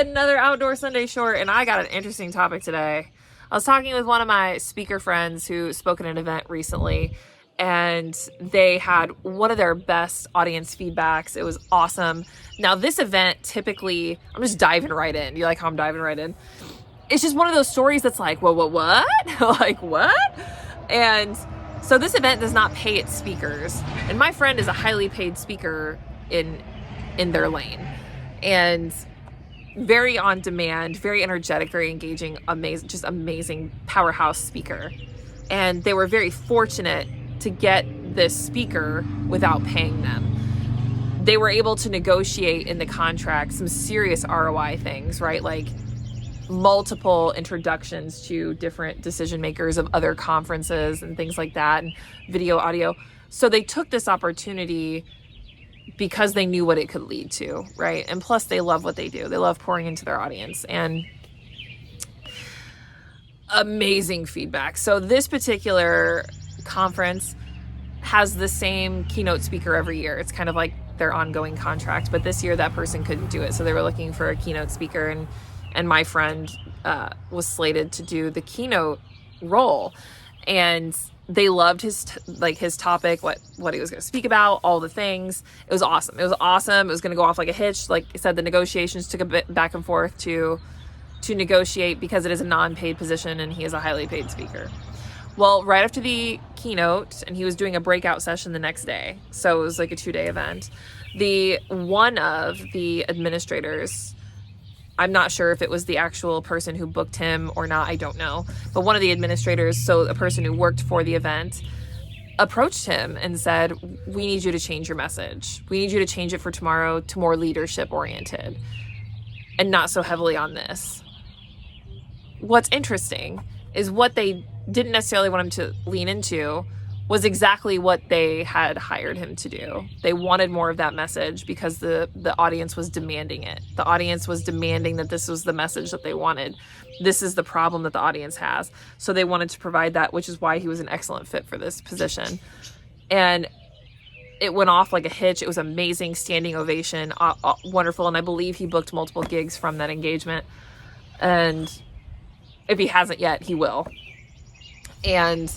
Another Outdoor Sunday Short, and I got an interesting topic today. I was talking with one of my speaker friends who spoke at an event recently, and they had one of their best audience feedbacks. It was awesome. Now, this event typically, I'm just diving right in. You like how I'm diving right in? It's just one of those stories that's like, what? Like, what? And so this event does not pay its speakers. And my friend is a highly paid speaker in their lane. And very on demand, very energetic, very engaging, amazing, just amazing powerhouse speaker. And they were very fortunate to get this speaker without paying them. They were able to negotiate in the contract some serious ROI things, right? Like multiple introductions to different decision makers of other conferences and things like that, and video, audio. So they took this opportunity because they knew what it could lead to, right? And plus they love what they do. They love pouring into their audience, and amazing feedback. So this particular conference has the same keynote speaker every year. It's kind of like their ongoing contract, but this year that person couldn't do it. So they were looking for a keynote speaker, and my friend was slated to do the keynote role. And they loved his topic, what he was going to speak about, all the things. It was awesome. It was going to go off like a hitch. Like I said, the negotiations took a bit back and forth to negotiate because it is a non-paid position and he is a highly paid speaker. Well, right after the keynote, and he was doing a breakout session the next day, so it was like a 2-day event, one of the administrators, I'm not sure if it was the actual person who booked him or not, I don't know. But one of the administrators, so a person who worked for the event, approached him and said, we need you to change your message. We need you to change it for tomorrow to more leadership oriented and not so heavily on this. What's interesting is what they didn't necessarily want him to lean into was exactly what they had hired him to do. They wanted more of that message because the audience was demanding it. The audience was demanding that this was the message that they wanted. This is the problem that the audience has. So they wanted to provide that, which is why he was an excellent fit for this position. And it went off like a hitch. It was amazing, standing ovation, wonderful. And I believe he booked multiple gigs from that engagement. And if he hasn't yet, he will. And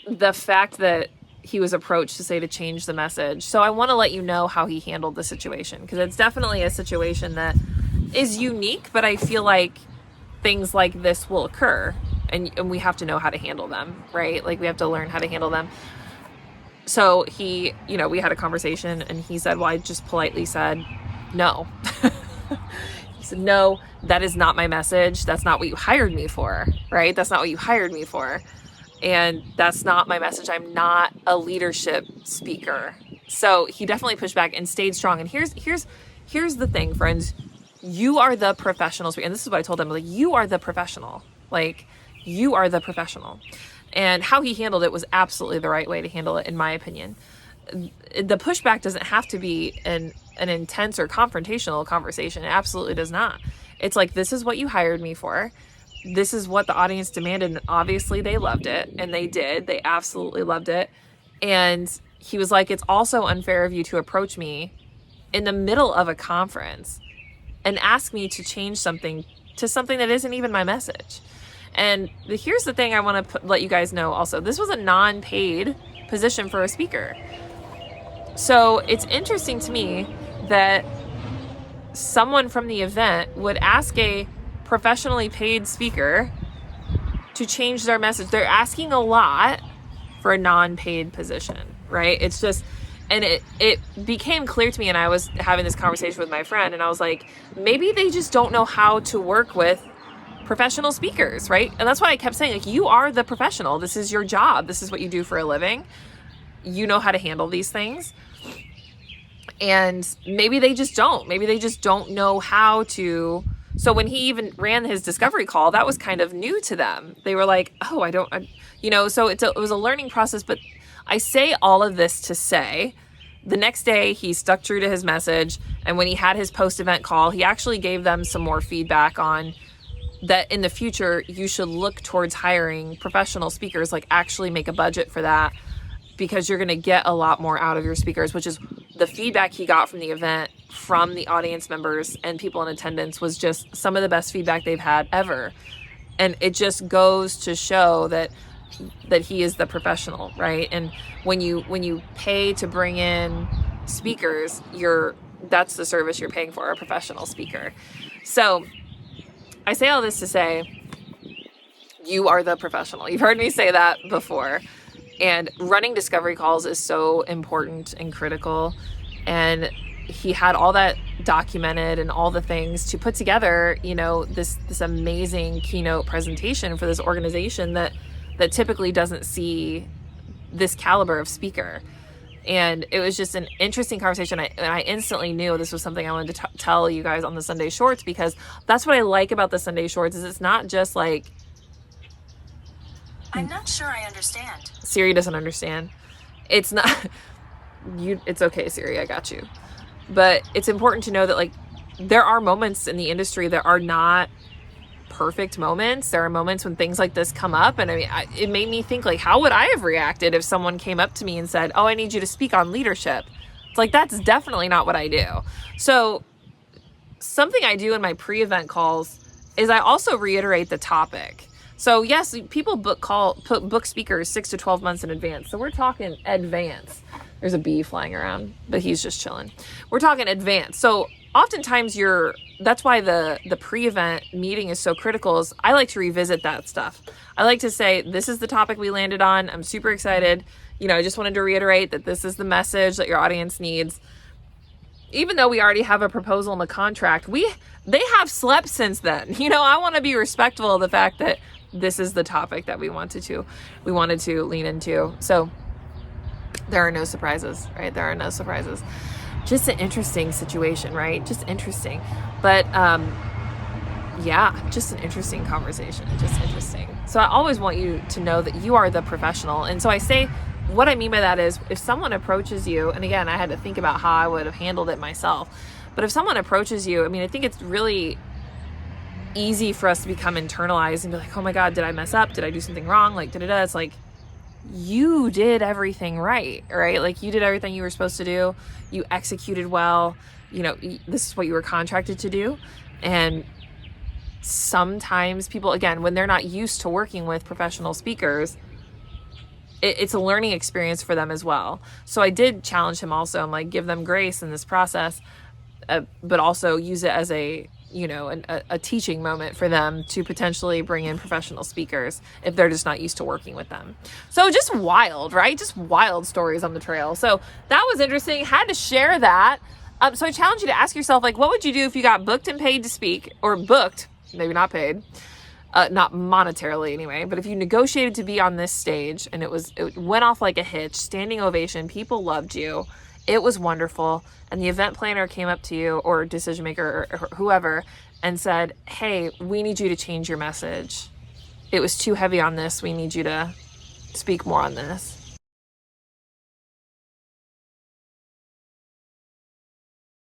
the fact that he was approached to change the message. So I want to let you know how he handled the situation, because it's definitely a situation that is unique, but I feel like things like this will occur and we have to know how to handle them, right? Like we have to learn how to handle them. So we had a conversation and he said, well, I just politely said, no. He said, no, that is not my message. That's not what you hired me for, right? That's not what you hired me for. And that's not my message. I'm not a leadership speaker. So he definitely pushed back and stayed strong. And here's the thing, friends. You are the professional speaker. And this is what I told him. Like, you are the professional. Like, you are the professional. And how he handled it was absolutely the right way to handle it, in my opinion. The pushback doesn't have to be an intense or confrontational conversation. It absolutely does not. It's like, this is what you hired me for. This is what the audience demanded, and obviously they loved it, and they did. They absolutely loved it. And he was like, it's also unfair of you to approach me in the middle of a conference and ask me to change something to something that isn't even my message. And here's the thing I want to let you guys know also. This was a non-paid position for a speaker. So it's interesting to me that someone from the event would ask a professionally paid speaker to change their message. They're asking a lot for a non-paid position, right? It's just, and it became clear to me, and I was having this conversation with my friend, and I was like, maybe they just don't know how to work with professional speakers, right? And that's why I kept saying, like, you are the professional. This is your job. This is what you do for a living. You know how to handle these things. And maybe they just don't. Maybe they just don't know how to. So when he even ran his discovery call, that was kind of new to them. They were like, oh, so it was a learning process. But I say all of this to say, the next day he stuck true to his message. And when he had his post-event call, he actually gave them some more feedback on that in the future, you should look towards hiring professional speakers, like actually make a budget for that, because you're going to get a lot more out of your speakers, which is the feedback he got from the event, from the audience members and people in attendance, was just some of the best feedback they've had ever. And it just goes to show that he is the professional, right? And when you pay to bring in speakers, that's the service you're paying for, a professional speaker. So I say all this to say, you are the professional. You've heard me say that before. And running discovery calls is so important and critical. And he had all that documented and all the things to put together, this amazing keynote presentation for this organization that typically doesn't see this caliber of speaker. And it was just an interesting conversation. I instantly knew this was something I wanted to tell you guys on the Sunday Shorts, because that's what I like about the Sunday Shorts, is it's not just like, I'm not sure I understand. Siri doesn't understand. It's not, it's okay, Siri, I got you. But it's important to know that, like, there are moments in the industry that are not perfect moments. There are moments when things like this come up. And I mean, it made me think, like, how would I have reacted if someone came up to me and said, oh, I need you to speak on leadership? It's like, that's definitely not what I do. So something I do in my pre-event calls is I also reiterate the topic. So yes, people book speakers 6 to 12 months in advance. So we're talking advance. There's a bee flying around, but he's just chilling. We're talking advance. So oftentimes that's why the pre-event meeting is so critical, is I like to revisit that stuff. I like to say, this is the topic we landed on. I'm super excited. I just wanted to reiterate that this is the message that your audience needs. Even though we already have a proposal in the contract, they have slept since then. I want to be respectful of the fact that this is the topic that we wanted to lean into. So there are no surprises, right? There are no surprises. Just an interesting situation, right? Just interesting. But just an interesting conversation. Just interesting. So I always want you to know that you are the professional. And so I say, what I mean by that is, if someone approaches you, and again, I had to think about how I would have handled it myself, but if someone approaches you, I mean, I think it's really easy for us to become internalized and be like, oh my God, did I mess up? Did I do something wrong? Like, da-da-da. It's like, you did everything right? Like, you did everything you were supposed to do. You executed well. This is what you were contracted to do. And sometimes people, again, when they're not used to working with professional speakers, it's a learning experience for them as well. So I did challenge him also. I'm like, give them grace in this process, but also use it as a teaching moment for them to potentially bring in professional speakers if they're just not used to working with them. So just wild, right? Just wild stories on the trail. So that was interesting. Had to share that. So I challenge you to ask yourself, like, what would you do if you got booked and paid to speak, or booked, maybe not paid, not monetarily anyway, but if you negotiated to be on this stage and it went off like a hitch, standing ovation, people loved you, it was wonderful, and the event planner came up to you, or decision maker, or whoever, and said, hey, we need you to change your message. It was too heavy on this. We need you to speak more on this.